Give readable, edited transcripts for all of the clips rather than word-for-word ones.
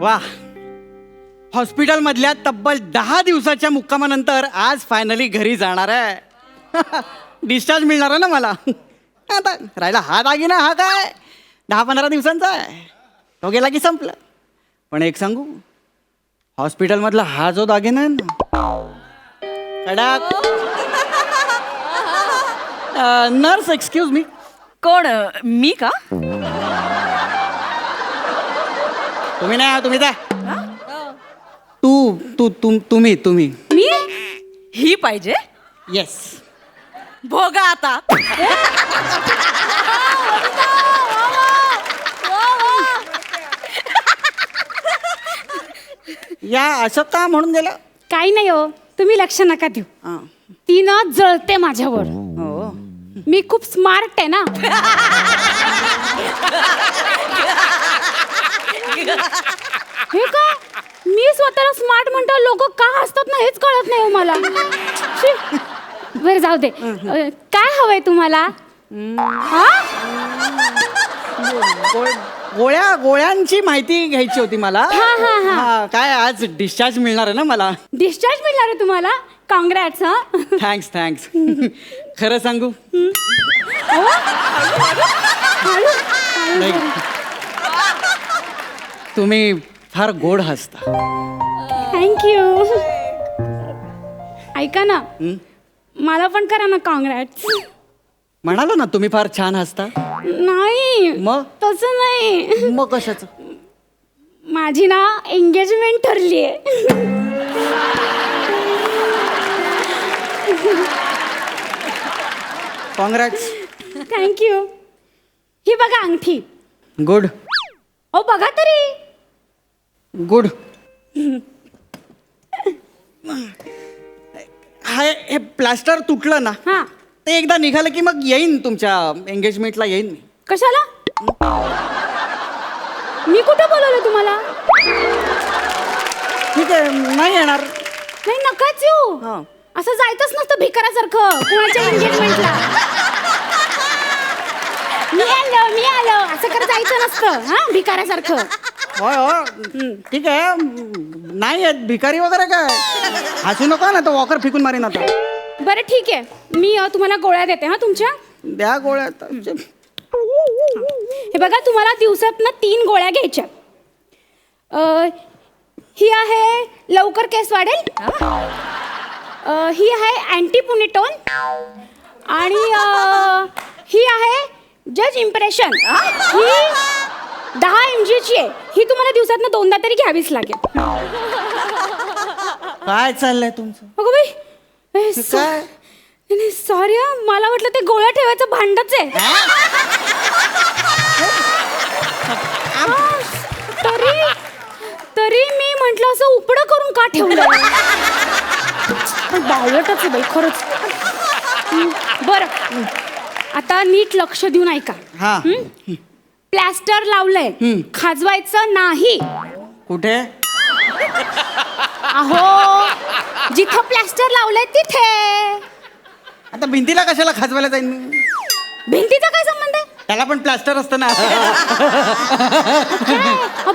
देवा, हॉस्पिटल मधल्या तब्बल 10 दिवसाच्या मुक्कामानंतर आज फायनली घरी जाणार आहे. डिस्चार्ज मिळणार आहे ना मला. आता राहिला हा दागिना, हा काय 10-15 दिवसांचा आहे, तो गेला की संपलं. पण एक सांगू, हॉस्पिटल मधला हा जो दागिना आहे ना, कडक. Nurse, excuse me. कोण? मी का? तुम्ही नाही, तुम्ही द्या. तुम्ही मी ही पाहिजे. येस. भोगा आता. या असं का म्हणून गेलं? काही नाही हो, तुम्ही लक्ष नका देऊ. हां. ती ना जळते माझ्यावर. हो. मी खूप स्मार्ट आहे ना. हे का मी स्वतःला स्मार्ट म्हणतो, लोक का हसतात ना हेच कळत नाही हो मला. शी. बरं जाऊ दे. काय हवंय तुम्हाला? हा? गोळ्यांची माहिती घ्यायची होती मला. हा. काय आज डिस्चार्ज मिळणार आहे ना मला? डिस्चार्ज मिळणार आहे तुम्हाला? कॉंग्रॅट्स. हा. थँक्स. खरं सांगू, नाही, तुम्ही फार गोड हसता. थँक्यू. ऐका ना, मला पण करा ना कॉंग्रॅट्स. म्हणालो ना तुम्ही फार छान हसता. नाही मग? तसं नाही. मग कशाचं? माझी ना एंगेजमेंट ठरली आहे. कॉंग्रॅट्स. थँक्यू. ही बघा अंगठी. गुड ओ बघा तरी. गुड. हे प्लास्टर तुटलं ना, हा. ते एकदा निघालं की मग येईन तुमच्या एंगेजमेंटला येईन मी. कशाला? मी कुठे बोलवलं तुम्हाला? ठीक आहे, नाही येणार. नाही नकाच येऊ. हा. असं जायचंच नसतं भिकारासारखं कोणाच्या एंगेजमेंटला. मी आलो असं कर जायचं नसतं. हा, भिकारासारखं. हो. ठीक आहे, नाही येत भिकारी वगैरे काय. हसू नका ना, तो वॉकर फेकून मारीन आता. बरं ठीक आहे, मी तुम्हाला गोळ्या देते. हा तुमच्या द्या गोळ्या. हे बघा, तुम्हाला दिवसातनं 3 गोळ्या घ्यायच्या. ही आहे लवकर केस वाढेल. ही आहे अँटी पुनिटोन. आणि ही आहे जज इम्प्रेशन. ही 10 mg ची आहे. ही तुम्हाला दिवसातनं 2दा तरी घ्यावीच लागेल. काय चाललंय तुमचं? अगं बाई, काय? नाही सॉरी, मला वाटलं ते गोळ्या ठेवायचं भांडच आहे. तरी मी म्हंटल असं उपडं करून का ठेवलं. बावळटच आहे बाई खरंच. बरं, आता नीट लक्ष देऊन ऐका. हा. प्लॅस्टर लावलंय, खाजवायचं नाही. कुठे? अहो, जिथं प्लॅस्टर लावलंय तिथे. आता भिंतीला कशाला खाजवायला जाईन मी? भिंतीचा काय संबंध आहे? त्याला पण प्लास्टर असतं ना.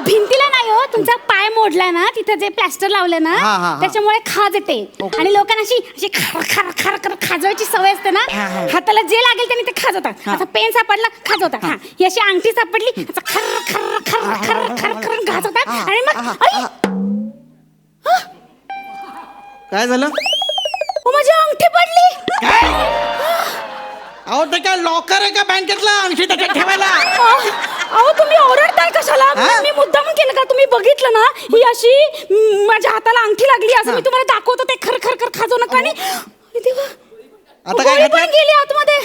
भिंतीला नाही हो, तुमचा पाय मोडलाय ना, तिथं जे प्लॅस्टर लावलंय ना, त्याच्यामुळे खाज येते. आणि लोकांना अशी खर खर खर खाजवायची सवय असते ना. हाताला जे लागेल त्यांनी ते खाजवतात. आता पेन सापडला खाजवतात. ही अशी अंगठी सापडली खर खर खर खर खर खर घाजवतात. आणि मग काय झालं? माझी अंगठी पडली. अहो, ते काय लॉकर आहे का बँकेतला अंगठी त्याच्यात ठेवायला? अहो, तुम्ही ओरडताय कशाला? मी मुद्दाम केलं का? तुम्ही बघितलं ना, ही अशी माझ्या हाताला अंगठी लागली. असं मी तुम्हाला दाखवतो. ते खर खर खर खाजवू नका. आणि देवा, आता काय गोळी पण गेली आतमध्ये.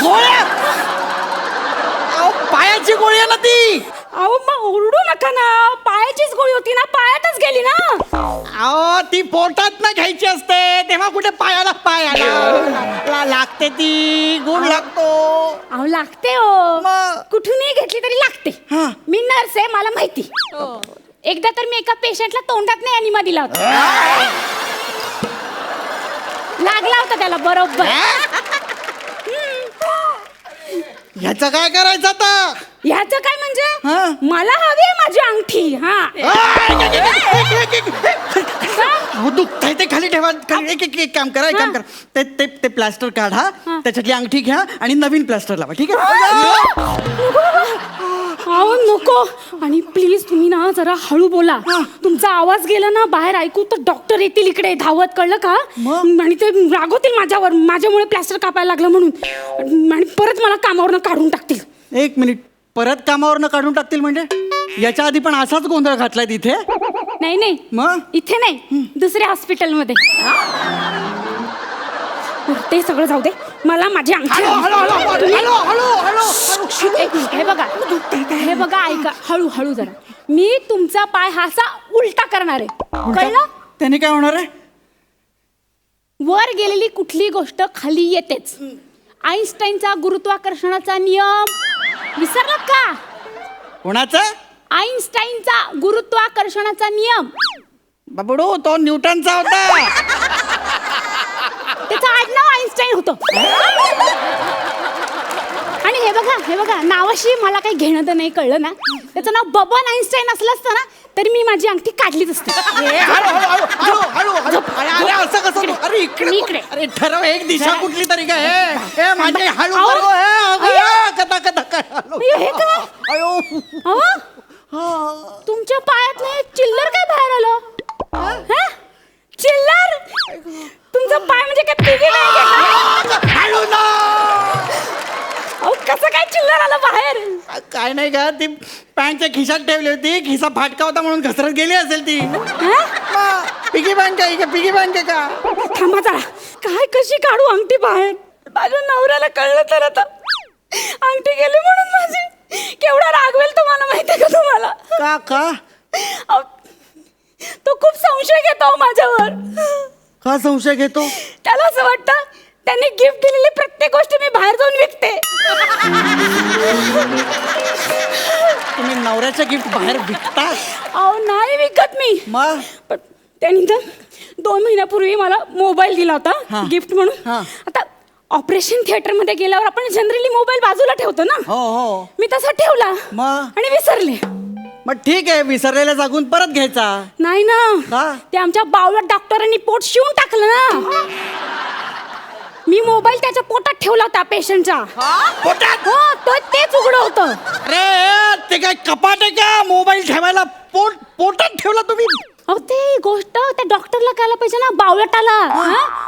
गोळ्या? अहो, पायाची गोळी आहे ना ती. अहो, मग ओरडू नका ना. पायाचीच गोळी होती ना, पायातच गेली ना. अहो, ती पोटात ना घ्यायची असते, तेव्हा कुठे पायाला लागते ती. गुण लागतो. अहो, लागते हो. मग? कुठूनही घेतली तरी लागते. हा. मी नर्स आहे, मला माहिती. एकदा तर मी एका पेशंटला तोंडात नाही अनिमा दिला होता. लागला होता त्याला बरोबर. ह्याचं काय करायचं आता? ह्याचं काय हा. म्हणजे मला हवी आहे माझी अंगठी. अहो दुखतंय ते खाली ठेवा. एक काम करा, एक काम करा. ते ते ते प्लास्टर काढा, त्याच्यातली अंगठी घ्या आणि नवीन प्लास्टर लावा. ठीक आहे? अहो नको. आणि प्लीज तुम्ही ना जरा हळू बोला. तुमचा आवाज गेला ना बाहेर ऐकू तर डॉक्टर येतील इकडे धावत, कळलं का? मग? आणि ते रागवतील माझ्यावर, माझ्यामुळे प्लास्टर कापायला लागलं म्हणून, आणि परत मला कामावरनं काढून टाकतील. एक मिनिट, परत कामावरनं काढून टाकतील म्हणजे? याच्या आधी पण असाच गोंधळ घातलाय तिथे. नाही नाही, मग इथे नाही, दुसऱ्या हॉस्पिटलमध्ये. ते सगळं जाऊ दे, मला माझी अंगठी एक मिनिट, हे बघा ऐका, हळू हळू जरा. मी तुमचा पाय हा असा उलटा करणार आहे, कळलं? त्याने काय होणार आहे? वर गेलेली कुठली गोष्ट खाली येतेच. आईन्स्टाईनचा गुरुत्वाकर्षणाचा नियम विसरला का? कोणाचा? आईन्स्टाईनचा गुरुत्वाकर्षणाचा नियम. बाबडो, तो न्यूटनचा होता. त्याचं आडनाव आईन्स्टाईन होतं. आणि हे बघा नावाशी मला काही घेणं तर नाही, कळलं ना? त्याचं नाव बबन आईन्स्टाईन असलं असतं ना तरी मी माझी अंगठी काढलीच असते. अरे असं कसं? अरे इकडे इकडे. अरे ठरव एक दिशा कुठली तरी काय? ए माझे हळू अहो. करू, कथा कथा काय? हे काय? अहो, तुमच्या पायात नाही चिल्लर काय बाहेर आलं? हा? चिल्लर? तुमचा पाय म्हणजे काय पिगी नाही? हळू ना. अहो कसं काय चिल्लर आलं बाहेर? काय नाही का, ती पॅन्टच्या खिशात ठेवली होती, खिसा फाटका होता म्हणून घसरत गेली असेल ती. पिगी बँक आहे का? पिगी बँक आहे का? थांबा जरा, काय कशी काढू अंगठी बाहेर? माझ्या नवऱ्याला कळलं तर आता अंगठी गेली म्हणून माझी केवढा रागवेल तुम्हाला माहितीये का? तुम्हाला का अहो, तो खूप संशय घेतो माझ्यावर. का संशय घेतो? त्याला असं वाटतं त्यांनी गिफ्ट दिलेली प्रत्येक गोष्ट मी बाहेर जाऊन विकते. तुम्ही नवऱ्याचं गिफ्ट बाहेर विकता? अहो नाही विकत मी. मग पण त्यांनी तर 2 महिन्यापूर्वी मला मोबाईल दिला होता गिफ्ट म्हणून. आता ऑपरेशन थिएटर मध्ये गेल्यावर आपण जनरली मोबाईल बाजूला ठेवतो ना. हो. मी तसा ठेवला मग आणि विसरले. मग ठीक आहे, विसरलेल्या जागून परत घ्यायचा. नाही ना, का? ते आमच्या बावळट डॉक्टरांनी पोट शिवून टाकलं ना. मी मोबाईल त्याच्या पोटात ठेवला होता पेशंटच्या. पोटात? हो, तो तेच उघडं होतं. अरे ते काय कपाट आहे का मोबाईल ठेवायला? पोटात ठेवला तुम्ही? अहो ते गोष्ट त्या डॉक्टरला कळायला पाहिजे ना, बावळटाला.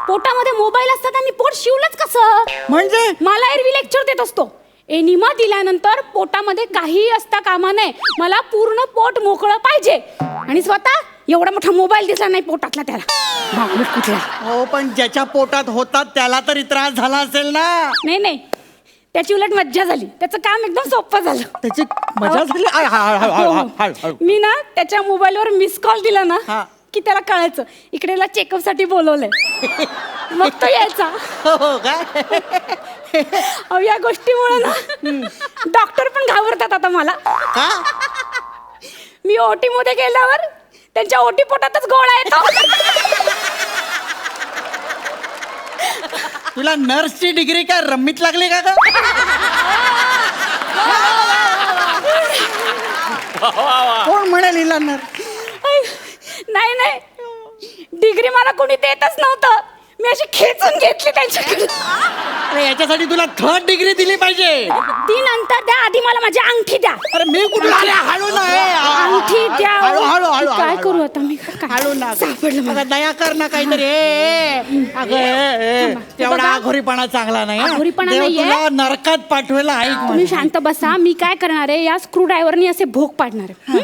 पोटामध्ये मोबाईल असतात आणि पोट शिवलंच कसं? म्हणजे मला एरवी लेक्चर देत असतो. एनिमा दिल्यानंतर पोटामध्ये काही असता कामा नये, मला पूर्ण पोट मोकळं पाहिजे. आणि स्वतः एवढा मोठा मोबाईल दिसला नाही पोटातला त्याला. बावळट कुठला? हो, पण ज्याच्या पोटात होतात त्याला तरी त्रास झाला असेल ना. नाही, त्याची उलट मज्जा झाली. त्याचं काम एकदम सोपं झालं. त्याची मजा झाली. मी ना त्याच्या मोबाईलवर मिस कॉल दिला ना की त्याला कळायचं इकडेला चेकअप साठी बोलवलंय. मग तो यायचा. हो काय? अहो या गोष्टीमुळे ना डॉक्टर पण घाबरतात आता मला. का? मी ओटी मध्ये गेल्यावर त्यांच्या ओटी पोटातच गोळा येतो. तुला नर्सची डिग्री काय रम्मीत लागली का? कोण म्हणाल हिला नर्स? नाही, डिग्री मला कोणी देतच नव्हतं. मी अशी खेचून घेतली त्यांच्याकडे. अरे याच्यासाठी तुला 3rd डिग्री दिली पाहिजे. ती नंतर द्या, आधी मला माझी अंगठी द्या. अरे मी कुठला? हळू ना. अंगठी द्या. हळू. काय करू आता मी? हळू ना. सापडलं मला. अगं दया कर ना काहीतरी. अगं तेवढा आघोरीपणा चांगला नाही. आघोरीपणा देव नाहीये. तुला नरकात पाठवायला ऐक. तुम्ही शांत बसा. मी काय करणार आहे, या स्क्रू ड्रायव्हरनी असे भोग पाडणार आहे.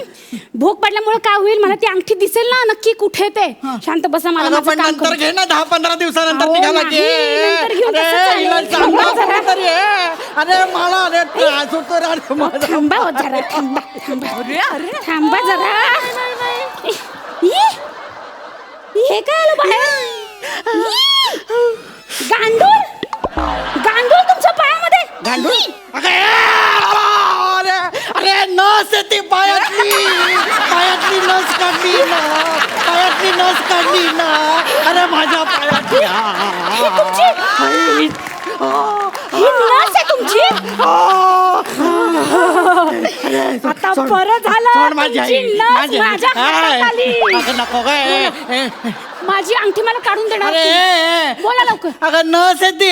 भोग पाडल्यामुळे काय होईल, मला ती अंगठी दिसेल ना नक्की कुठे ते. शांत बसा, मला माझं काम नंतर करू. घे ना, 10-15 दिवसानंतर अहो, निघाला नाही, नंतर घेऊन कसं चालेल? अरे मला अरे त्रास होतो रे. थांबा हो जरा, थांबा जरा. हे काय आलं बाहेर? गांडूळ तुमच्या पायामध्ये. अरे नस आहे ती पायातली नस काढली ना. अरे माझ्या पायातली. ही नस आहे तुमची. तुमची आता सोड. बरं झालं सोड माझी आई, तुमची नस माझी आई. माझ्या हाताखाली. अगं नको काय माझी अंगठी मला काढून देणार अरे तुम्ही? बोला लवकर अगं नस येते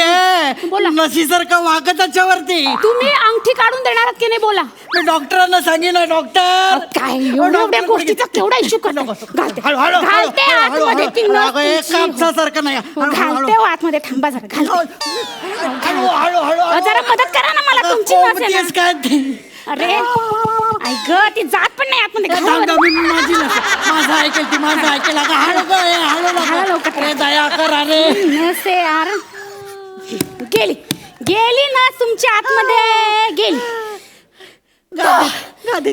बोला. नशीसारखं वागत त्याच्यावरती तुम्ही अंगठी काढून देणार आहात की नाही बोला मी डॉक्टरांना सांगेन ना, डॉक्टर काय एवढ्या गोष्टीचा केवढा इश्यू करतो घालते घालते आतमध्ये ती नस अगं, एक तुमची. कापसासारखं नाही घालते हो आतमध्ये थांबा जरा घालते हळू हळू हळू जरा मदत करा ना मला तुमची नस आहे ना. तेच काय ते. अरे आई ग ती जात पण नाही आतमध्ये घाला थांब, बरं. थांब, मी माझी नस. माझं ऐकेल ती माझं ऐकेल अगं हळू गं, हळू घाला नको. लवकर. अरे दया कर अरे नस आहे यार गेली गेली ना तुमच्या आतमध्ये गेली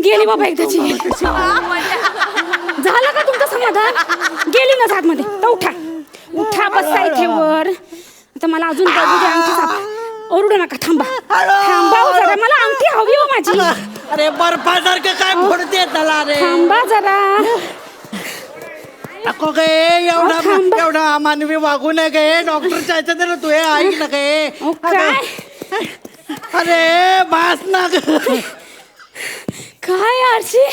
गेली बाबा एकदाची झालं का तुमचं समाधान गेली ना आतमध्ये तर उठा उठा बसा इथे वर आता मला अजून बघू द्या अंगठी साप ओरडू नका थांबा थांबा हो जरा मला अंगठी हवी हो माझी अरे बर्फासारखं काय फोडते त्याला रे थांबा जरा नको गे थांबा. एवढा एवढा अमानवी वागू नये गे डॉक्टरच्या ह्याच्यात आहे ना तू हे ऐक ना गे अहो, काय अरे बास ना ग काय आरशी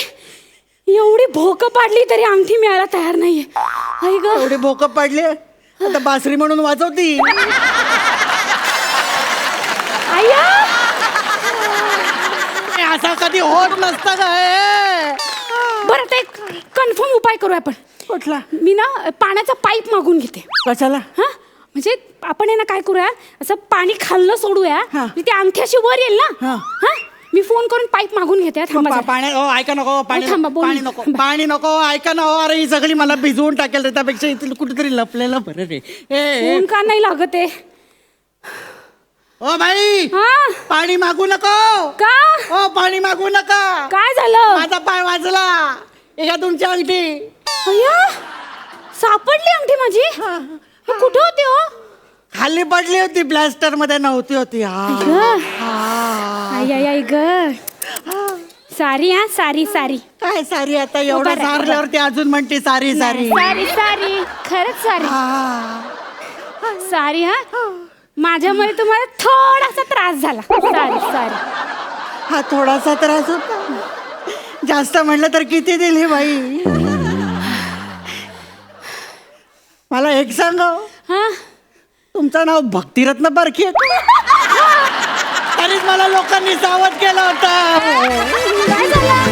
एवढी भोक पाडली तरी अंगठी मिळायला तयार नाहीये आई ग एवढे भोक पडले आता बासरी म्हणून वाजवती आया असा कधी होत नसतं काय बरं ते कन्फर्म उपाय करू आपण कुठला मी ना पाण्याचा पाईप मागून घेते कशाला हा म्हणजे आपण आहे ना काय करूया असं पाणी खाल्लं सोडूया हा. म्हणजे ती अंगठी अशी वर येईल ना हा. हा मी फोन करून पाईप मागून घेते हा, थांबा जरा. पाणी हो ऐका नको पाणी थांबा, बोल. पाणी नको पाणी नको ऐका ना हो अरे ही सगळी मला भिजवून टाकेल रे त्यापेक्षा इथे कुठेतरी लपलेलं बरं रे ए फोन का नाही लागत आहे ओ बाई हा पाणी मागू नको का ओ पाणी मागू नका काय झालं माझा पाय वाजला एका तुमची अंगठी अय्या सापडली अंगठी माझी मग कुठे होती हो खाली पडली होती ब्लास्टर मध्ये नव्हती होती आई आई आई ग सारी हा सारी सारी काय सारी आता एवढं बरं, बरं. सारल्यावरती अजून म्हणते सारी सारी सारी सारी खरंच सारी सारी हा माझ्यामुळे तुम्हाला थोडासा त्रास झाला सारी सारी हा थोडासा त्रास होता जास्त म्हटलं तर किती दिली बाई मला एक सांग हा तुमचं नाव भक्तिरत्न बरकी आहे का? तरीच मला लोकांनी सावध केलं होतं काय झालं